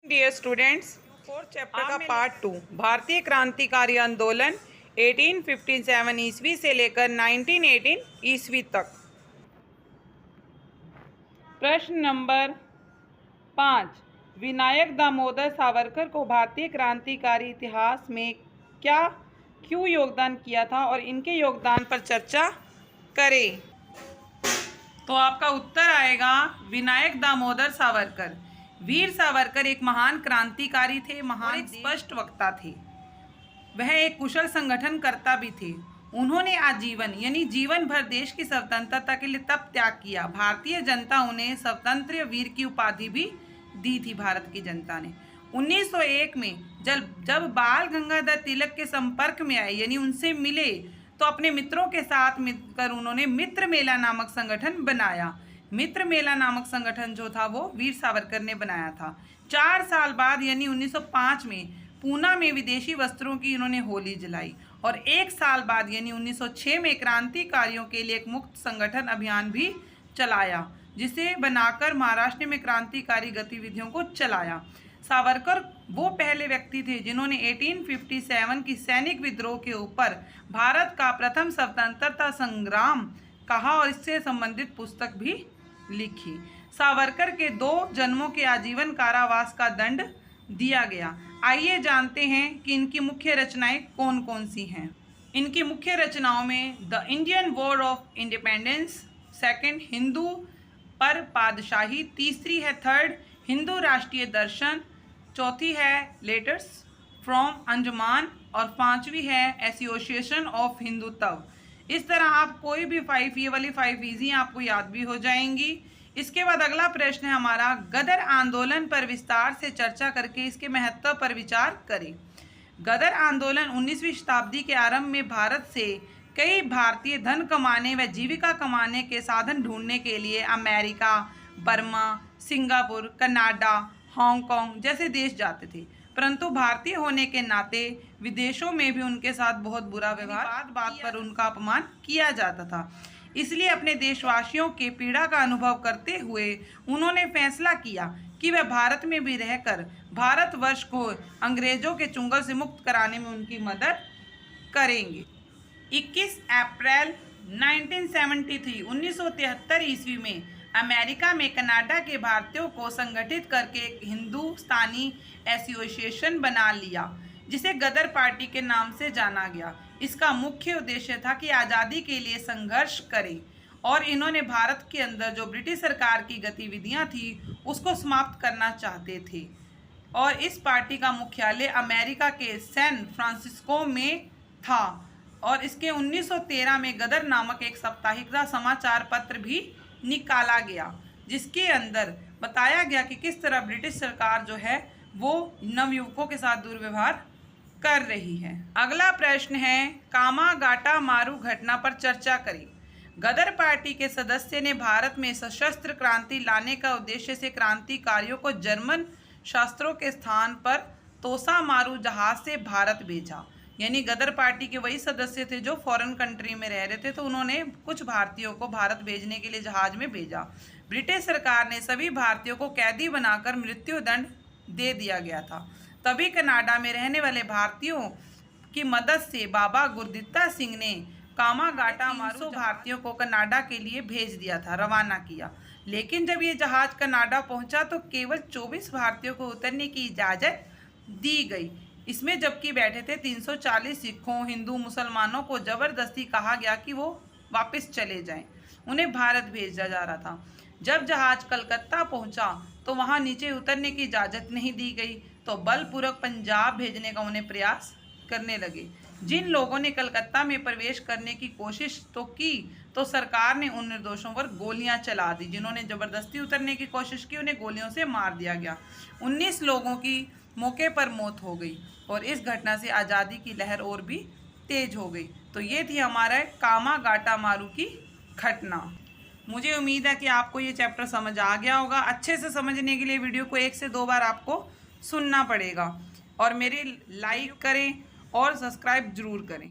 Dear students, fourth chapter का part 2 भारतीय क्रांतिकारी आंदोलन 1857 ईस्वी से लेकर 1918 ईस्वी तक। प्रश्न नंबर 5, विनायक दामोदर सावरकर को भारतीय क्रांतिकारी इतिहास में क्यों योगदान किया था और इनके योगदान पर चर्चा करें। तो आपका उत्तर आएगा विनायक दामोदर सावरकर। वीर सावरकर एक महान क्रांतिकारी थे, महान एक स्पष्ट वक्ता थे। वह एक कुशल संगठनकर्ता भी थे। उन्होंने आजीवन यानी जीवन भर देश की स्वतंत्रता के लिए तप त्याग किया। भारतीय जनता उन्हें स्वतंत्र वीर की उपाधि भी दी थी। भारत की जनता ने 1901 में जब बाल गंगाधर तिलक के संपर्क में आए यानी उनसे मिले तो अपने मित्रों के साथ मिलकर उन्होंने मित्र मेला नामक संगठन बनाया। मित्र मेला नामक संगठन जो था वो वीर सावरकर ने बनाया था। 4 साल बाद यानी 1905 में पूना में विदेशी वस्त्रों की इन्होंने होली जलाई और 1 साल बाद यानी 1906 में क्रांतिकारियों के लिए एक मुक्त संगठन अभियान भी चलाया, जिसे बनाकर महाराष्ट्र में क्रांतिकारी गतिविधियों को चलाया। सावरकर वो पहले व्यक्ति थे जिन्होंने 1857 की सैनिक विद्रोह के ऊपर भारत का प्रथम स्वतंत्रता संग्राम कहा और इससे संबंधित पुस्तक भी लिखी। सावरकर के 2 जन्मों के आजीवन कारावास का दंड दिया गया। आइए जानते हैं कि इनकी मुख्य रचनाएं कौन कौन सी हैं। इनकी मुख्य रचनाओं में the Indian war of independence, second Hindu पर पादशाही, तीसरी है थर्ड हिंदू राष्ट्रीय दर्शन, चौथी है लेटर्स फ्रॉम अंजुमान और 5वीं है एसोसिएशन ऑफ हिंदुत्व। इस तरह आप कोई भी 5 ये वाली 5 इजी आपको याद भी हो जाएंगी। इसके बाद अगला प्रश्न है हमारा, गदर आंदोलन पर विस्तार से चर्चा करके इसके महत्व पर विचार करें। गदर आंदोलन 19वीं शताब्दी के आरंभ में भारत से कई भारतीय धन कमाने व जीविका कमाने के साधन ढूंढने के लिए America, Burma, Singapore, Canada, Hong Kong जैसे देश जाते थे, परंतु भारतीय होने के नाते विदेशों में भी उनके साथ बहुत बुरा व्यवहार, बात पर उनका अपमान किया जाता था। इसलिए अपने देशवासियों के पीड़ा का अनुभव करते हुए उन्होंने फैसला किया कि वह भारत में भी रहकर भारतवर्ष को अंग्रेजों के चुंगल से मुक्त कराने में उनकी मदद करेंगे। 21 अप्रैल 1973 ईस्वी में अमेरिका में कनाडा के भारतीयों को संगठित करके एक हिंदुस्तानी एसोसिएशन बना लिया, जिसे गदर पार्टी के नाम से जाना गया। इसका मुख्य उद्देश्य था कि आज़ादी के लिए संघर्ष करें और इन्होंने भारत के अंदर जो ब्रिटिश सरकार की गतिविधियां थी उसको समाप्त करना चाहते थे। और इस पार्टी का मुख्यालय अमेरिका के सैन फ्रांसिस्को में था और इसके 1913 में गदर नामक एक साप्ताहिक समाचार पत्र भी निकाला गया, जिसके अंदर बताया गया कि किस तरह ब्रिटिश सरकार जो है वो नवयुवकों के साथ दुर्व्यवहार कर रही है। अगला प्रश्न है, कामागाटा मारू घटना पर चर्चा करें। गदर पार्टी के सदस्य ने भारत में सशस्त्र क्रांति लाने का उद्देश्य से क्रांतिकारियों को जर्मन शस्त्रों के स्थान पर तोसा मारू जहाज से भारत भेजा। यानी गदर पार्टी के वही सदस्य थे जो फॉरेन कंट्री में रह रहे थे, तो उन्होंने कुछ भारतीयों को भारत भेजने के लिए जहाज में भेजा। ब्रिटिश सरकार ने सभी भारतीयों को कैदी बनाकर मृत्यु दंड दे दिया गया था। तभी कनाडा में रहने वाले भारतीयों की मदद से बाबा गुरदित्ता सिंह ने कामागाटा मारू भारतीयों को कनाडा के लिए भेज दिया था, रवाना किया। लेकिन जब ये जहाज कनाडा पहुंचा तो केवल 24 भारतीयों को उतरने की इजाज़त दी गई। इसमें जबकि बैठे थे 340 सिखों, हिंदू, मुसलमानों को जबरदस्ती कहा गया कि वो वापस चले जाएं। उन्हें भारत भेजा जा रहा था। जब जहाज कलकत्ता पहुंचा तो वहां नीचे उतरने की इजाज़त नहीं दी गई, तो बलपूर्वक पंजाब भेजने का उन्हें प्रयास करने लगे। जिन लोगों ने कलकत्ता में प्रवेश करने की कोशिश तो की, तो सरकार ने उन निर्दोषों पर गोलियां चला दी। जिन्होंने जबरदस्ती उतरने की कोशिश की उन्हें गोलियों से मार दिया गया। 19 लोगों की मौके पर मौत हो गई और इस घटना से आज़ादी की लहर और भी तेज हो गई। तो ये थी हमारा कामागाटा मारू की घटना। मुझे उम्मीद है कि आपको ये चैप्टर समझ आ गया होगा। अच्छे से समझने के लिए वीडियो को 1 से 2 बार आपको सुनना पड़ेगा और मेरे लाइक करें और सब्सक्राइब जरूर करें।